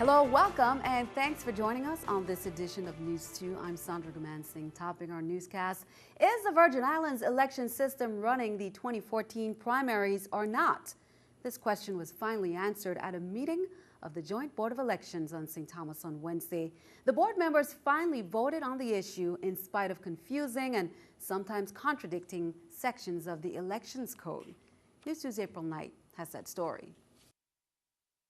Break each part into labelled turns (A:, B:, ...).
A: Hello, welcome, and thanks for joining us on this edition of News 2. I'm Sandra Gumansing. Topping our newscast, is the Virgin Islands election system running the 2014 primaries or not? This question was finally answered at a meeting of the Joint Board of Elections on St. Thomas on Wednesday. The board members finally voted on the issue in spite of confusing and sometimes contradicting sections of the Elections Code. News 2's April Knight has that story.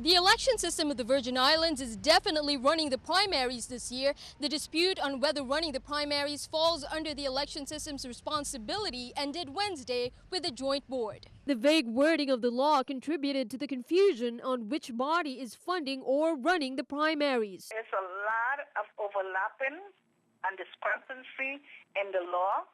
B: The election system of the Virgin Islands is definitely running the primaries this year. The dispute on whether running the primaries falls under the election system's responsibility ended Wednesday with a joint board. The vague wording of the law contributed to the confusion on which body is funding or running the primaries.
C: There's a lot of overlapping and discrepancy in the law.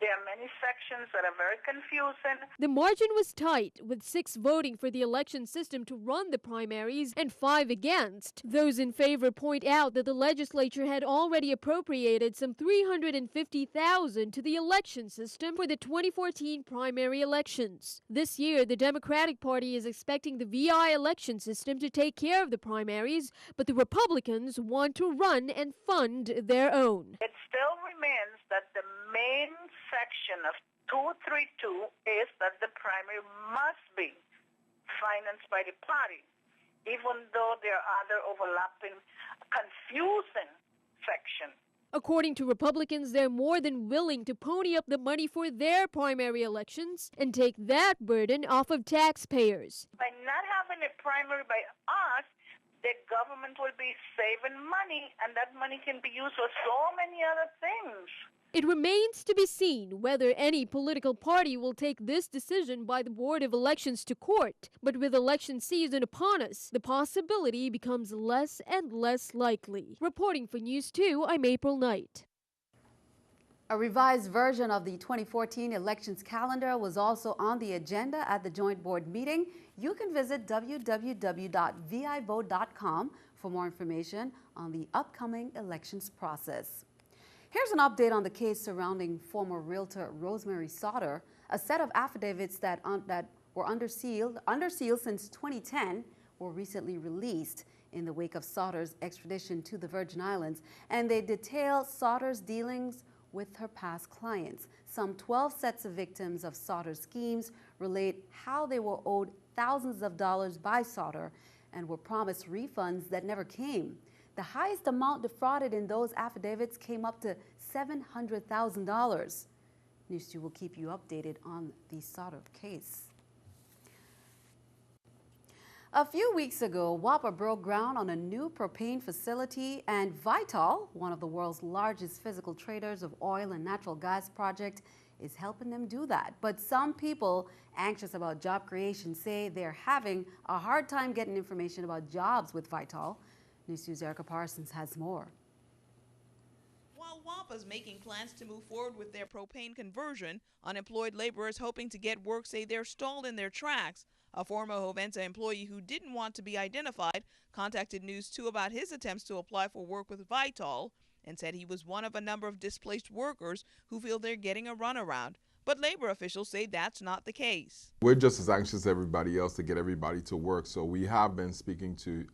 C: There are many sections that are very confusing.
B: The margin was tight, with 6 voting for the election system to run the primaries and 5 against. Those in favor point out that the legislature had already appropriated some $350,000 to the election system for the 2014 primary elections. This year, the Democratic Party is expecting the VI election system to take care of the primaries, but the Republicans want to run and fund their own.
C: It still remains that the main section of 232 is that the primary must be financed by the party, even though there are other overlapping, confusing sections.
B: According to Republicans, they're more than willing to pony up the money for their primary elections and take that burden off of taxpayers.
C: By not having a primary by us, the government will be saving money, and that money can be used for so many other things.
B: It remains to be seen whether any political party will take this decision by the Board of Elections to court. But with election season upon us, the possibility becomes less and less likely. Reporting for News 2, I'm April Knight.
A: A revised version of the 2014 elections calendar was also on the agenda at the joint board meeting. You can visit www.vivote.com for more information on the upcoming elections process. Here's an update on the case surrounding former realtor Rosemary Sauter. A set of affidavits that were under seal since 2010 were recently released in the wake of Sauter's extradition to the Virgin Islands, and they detail Sauter's dealings with her past clients. Some 12 sets of victims of Sauter's schemes relate how they were owed thousands of dollars by Sauter and were promised refunds that never came. The highest amount defrauded in those affidavits came up to $700,000. News 2 will keep you updated on the Sauter case. A few weeks ago, WAPA broke ground on a new propane facility, and Vitol, one of the world's largest physical traders of oil and natural gas project, is helping them do that. But some people anxious about job creation say they're having a hard time getting information about jobs with Vitol. News 2's Erica Parsons has more.
D: While WAPA is making plans to move forward with their propane conversion, unemployed laborers hoping to get work say they're stalled in their tracks. A former Hovensa employee who didn't want to be identified contacted News 2 about his attempts to apply for work with Vitol and said he was one of a number of displaced workers who feel they're getting a runaround. But labor officials say that's not the case.
E: We're just as anxious as everybody else to get everybody to work. So we have been speaking to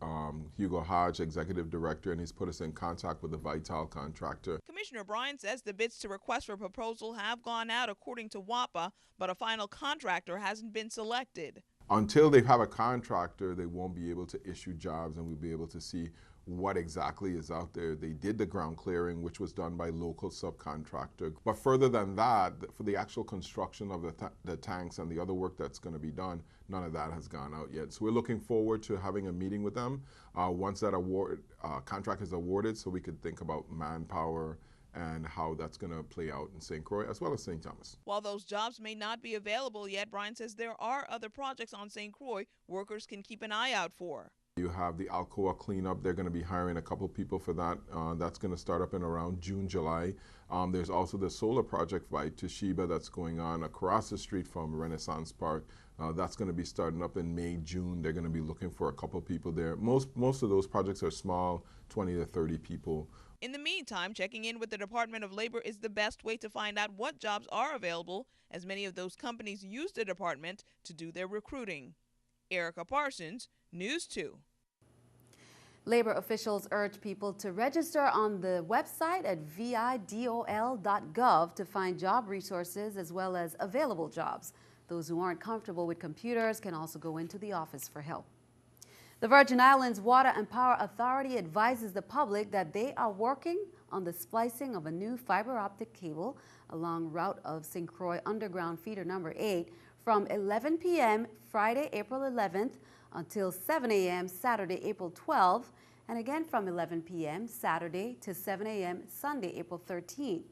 E: Hugo Hodge, executive director, and he's put us in contact with the Vitol contractor.
D: Commissioner Bryan says the bids to request for proposal have gone out according to WAPA, but a final contractor hasn't been selected.
E: Until they have a contractor, they won't be able to issue jobs, and we'll be able to see what exactly is out there. They did the ground clearing, which was done by local subcontractor. But further than that, for the actual construction of the tanks and the other work that's going to be done, none of that has gone out yet. So we're looking forward to having a meeting with them once that contract is awarded, so we could think about manpower and how that's going to play out in St. Croix as well as St. Thomas.
D: While those jobs may not be available yet, Bryan says there are other projects on St. Croix workers can keep an eye out for.
E: You have the Alcoa cleanup. They're going to be hiring a couple people for that. That's going to start up in around June, July. There's also the solar project by Toshiba that's going on across the street from Renaissance Park. That's going to be starting up in May, June. They're going to be looking for a couple people there. Most of those projects are small, 20 to 30 people.
D: In the meantime, checking in with the Department of Labor is the best way to find out what jobs are available, as many of those companies use the department to do their recruiting. Erica Parsons, News 2.
A: Labor officials urge people to register on the website at vidol.gov to find job resources as well as available jobs. Those who aren't comfortable with computers can also go into the office for help. The Virgin Islands Water and Power Authority advises the public that they are working on the splicing of a new fiber optic cable along route of St. Croix Underground Feeder number 8 from 11 p.m. Friday, April 11th until 7 a.m. Saturday, April 12th, and again from 11 p.m. Saturday to 7 a.m. Sunday, April 13th.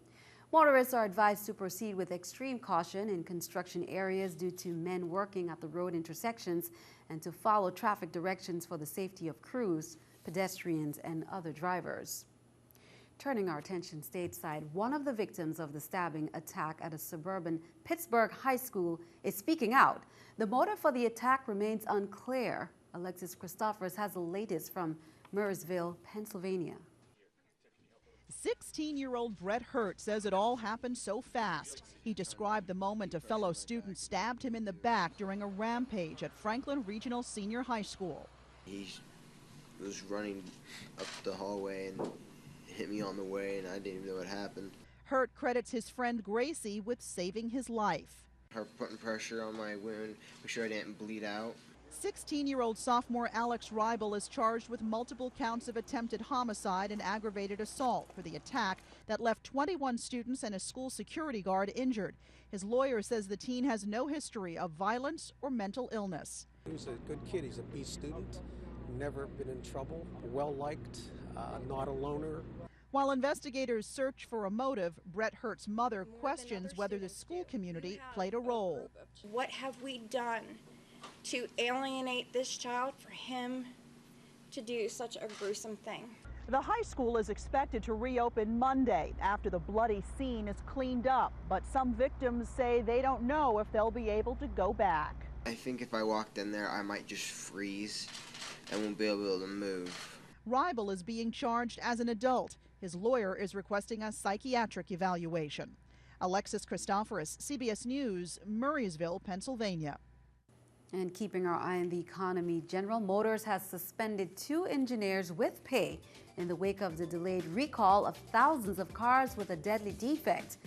A: Motorists are advised to proceed with extreme caution in construction areas due to men working at the road intersections and to follow traffic directions for the safety of crews, pedestrians, and other drivers. Turning our attention stateside, one of the victims of the stabbing attack at a suburban Pittsburgh high school is speaking out. The motive for the attack remains unclear. Alexis Christophorus has the latest from Murrysville, Pennsylvania.
F: 16-year-old Brett Hurt says it all happened so fast. He described the moment a fellow student stabbed him in the back during a rampage at Franklin Regional Senior High School.
G: He was running up the hallway and hit me on the way, and I didn't even know what happened.
F: Hurt credits his friend Gracie with saving his life.
G: Her putting pressure on my wound, make sure I didn't bleed out.
F: 16-year-old sophomore Alex Ribel is charged with multiple counts of attempted homicide and aggravated assault for the attack that left 21 students and a school security guard injured. His lawyer says the teen has no history of violence or mental illness.
H: He was a good kid. He's a B student, never been in trouble, well-liked, not a loner.
F: While investigators search for a motive, Brett Hurt's mother questions whether the school community played a role.
I: What have we done to alienate this child for him to do such a gruesome thing?
F: The high school is expected to reopen Monday after the bloody scene is cleaned up, but some victims say they don't know if they'll be able to go back.
G: I think if I walked in there, I might just freeze and won't be able to move.
F: Ribel is being charged as an adult. His lawyer is requesting a psychiatric evaluation. Alexis Christophorus, CBS News, Murrysville, Pennsylvania.
A: And keeping our eye on the economy, General Motors has suspended 2 engineers with pay in the wake of the delayed recall of thousands of cars with a deadly defect.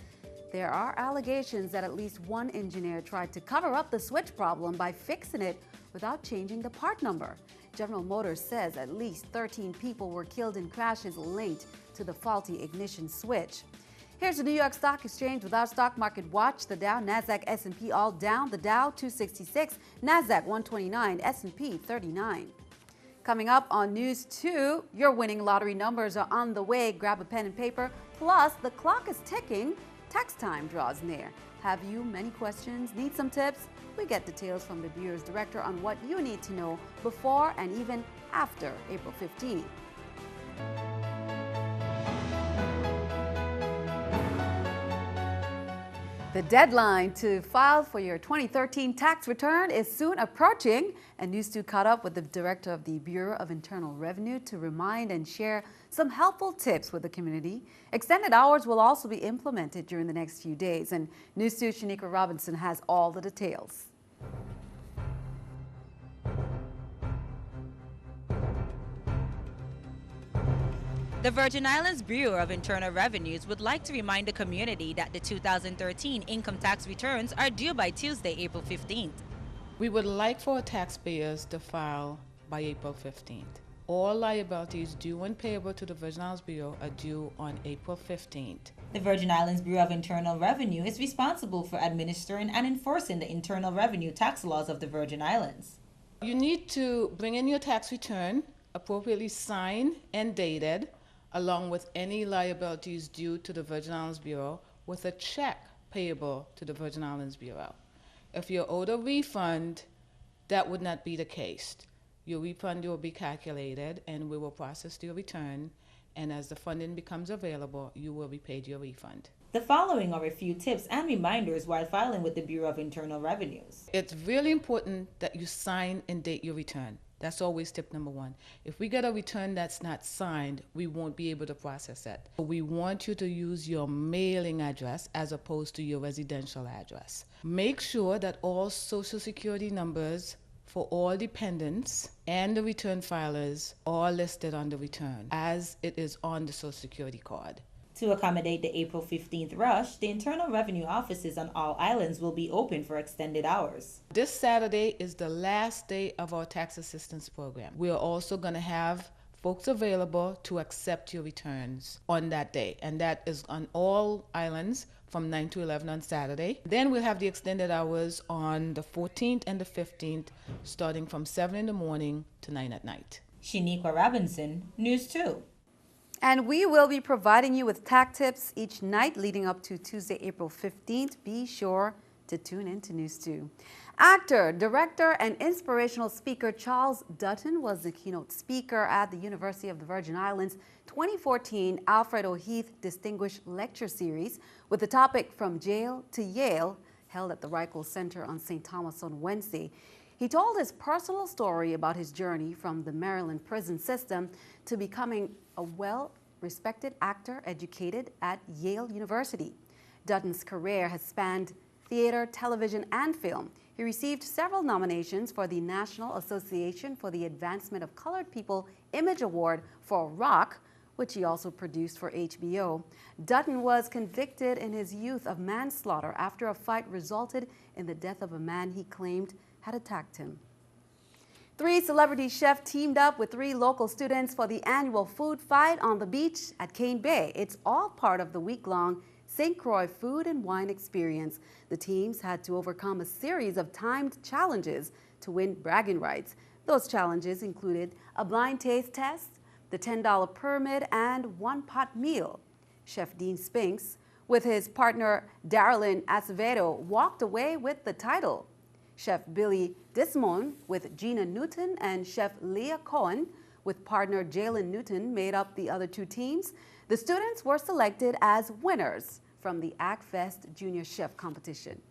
A: There are allegations that at least one engineer tried to cover up the switch problem by fixing it without changing the part number. General Motors says at least 13 people were killed in crashes linked to the faulty ignition switch. Here's the New York Stock Exchange with our stock market watch. The Dow, Nasdaq, S&P all down. The Dow 266, Nasdaq 129, S&P 39. Coming up on News 2, your winning lottery numbers are on the way. Grab a pen and paper. Plus, the clock is ticking. Tax time draws near. Have you many questions? Need some tips? We get details from the Bureau's director on what you need to know before and even after April 15th. The deadline to file for your 2013 tax return is soon approaching, and News 2 caught up with the director of the Bureau of Internal Revenue to remind and share some helpful tips with the community. Extended hours will also be implemented during the next few days, and News 2's Shanika Robinson has all the details.
J: The Virgin Islands Bureau of Internal Revenues would like to remind the community that the 2013 income tax returns are due by Tuesday, April 15th.
K: We would like for taxpayers to file by April 15th. All liabilities due and payable to the Virgin Islands Bureau are due on April 15th.
J: The Virgin Islands Bureau of Internal Revenue is responsible for administering and enforcing the internal revenue tax laws of the Virgin Islands.
K: You need to bring in your tax return, appropriately signed and dated, along with any liabilities due to the Virgin Islands Bureau with a check payable to the Virgin Islands Bureau. If you're owed a refund, that would not be the case. Your refund will be calculated and we will process your return, and as the funding becomes available, you will be paid your refund.
J: The following are a few tips and reminders while filing with the Bureau of Internal Revenues.
K: It's really important that you sign and date your return. That's always tip number 1. If we get a return that's not signed, we won't be able to process it. We want you to use your mailing address as opposed to your residential address. Make sure that all Social Security numbers for all dependents and the return filers are listed on the return as it is on the Social Security card.
J: To accommodate the April 15th rush, the Internal Revenue offices on all islands will be open for extended hours.
K: This Saturday is the last day of our tax assistance program. We are also going to have folks available to accept your returns on that day, and that is on all islands from 9 to 11 on Saturday. Then we'll have the extended hours on the 14th and the 15th, starting from 7 in the morning to 9 at night.
J: Shaniqua Robinson, News 2.
A: And we will be providing you with tax tips each night leading up to Tuesday, April 15th. Be sure to tune in to News 2. Actor, director, and inspirational speaker Charles Dutton was the keynote speaker at the University of the Virgin Islands 2014 Alfred O'Heath Distinguished Lecture Series with the topic From Jail to Yale, held at the Reichel Center on St. Thomas on Wednesday. He told his personal story about his journey from the Maryland prison system to becoming a well-respected actor educated at Yale University. Dutton's career has spanned theater, television, and film. He received several nominations for the National Association for the Advancement of Colored People Image Award for Rock, which he also produced for HBO. Dutton was convicted in his youth of manslaughter after a fight resulted in the death of a man he claimed had attacked him. 3 celebrity chefs teamed up with 3 local students for the annual food fight on the beach at Cane Bay. It's all part of the week-long St. Croix Food and Wine Experience. The teams had to overcome a series of timed challenges to win bragging rights. Those challenges included a blind taste test, the $10 permit, and one-pot meal. Chef Dean Spinks, with his partner Darylyn Acevedo, walked away with the title. Chef Billy Dismon with Gina Newton and Chef Leah Cohen with partner Jalen Newton made up the other 2 teams. The students were selected as winners from the AgFest Junior Chef competition.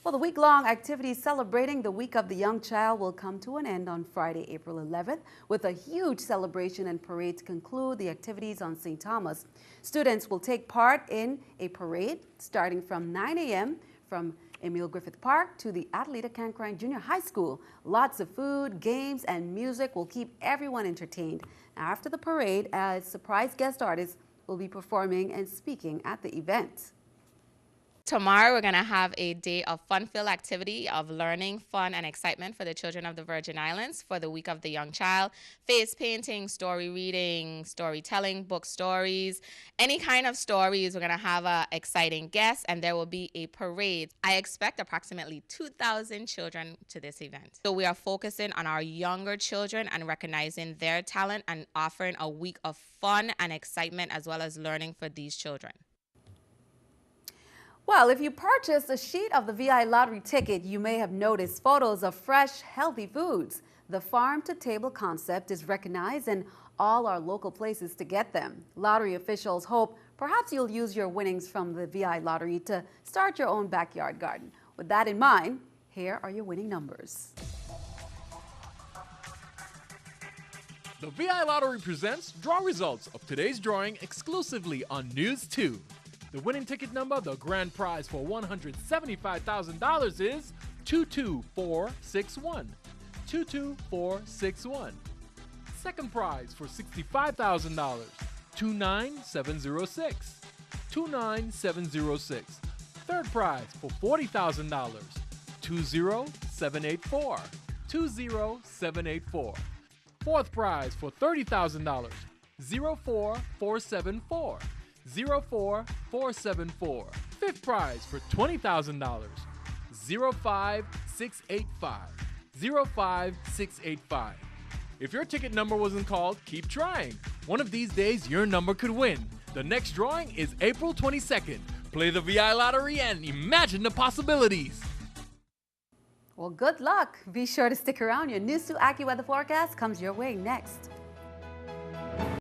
A: Well, the week-long activities celebrating the Week of the Young Child will come to an end on Friday, April 11th, with a huge celebration and parade to conclude the activities on St. Thomas. Students will take part in a parade starting from 9 a.m. from Emile Griffith Park to the Atleta Cancrine Junior High School. Lots of food, games, and music will keep everyone entertained. After the parade, a surprise guest artist will be performing and speaking at the event.
L: Tomorrow, we're going to have a day of fun-filled activity of learning, fun, and excitement for the children of the Virgin Islands for the Week of the Young Child. Face painting, story reading, storytelling, book stories, any kind of stories. We're going to have an exciting guest, and there will be a parade. I expect approximately 2,000 children to this event. So we are focusing on our younger children and recognizing their talent and offering a week of fun and excitement as well as learning for these children.
A: Well, if you purchased a sheet of the VI lottery ticket, you may have noticed photos of fresh, healthy foods. The farm-to-table concept is recognized in all our local places to get them. Lottery officials hope perhaps you'll use your winnings from the VI lottery to start your own backyard garden. With that in mind, here are your winning numbers.
M: The VI Lottery presents draw results of today's drawing exclusively on News 2. The winning ticket number, the grand prize for $175,000 is 22461. 22461. Second prize for $65,000, 29706. 29706. Third prize for $40,000, 20784. 20784. Fourth prize for $30,000, 04474. 04474. Fifth prize for $20,000, 05685. 05685. If your ticket number wasn't called, keep trying. One of these days, your number could win. The next drawing is April 22nd. Play the VI Lottery and imagine the possibilities.
A: Well, good luck. Be sure to stick around. Your News 2 AccuWeather forecast comes your way next.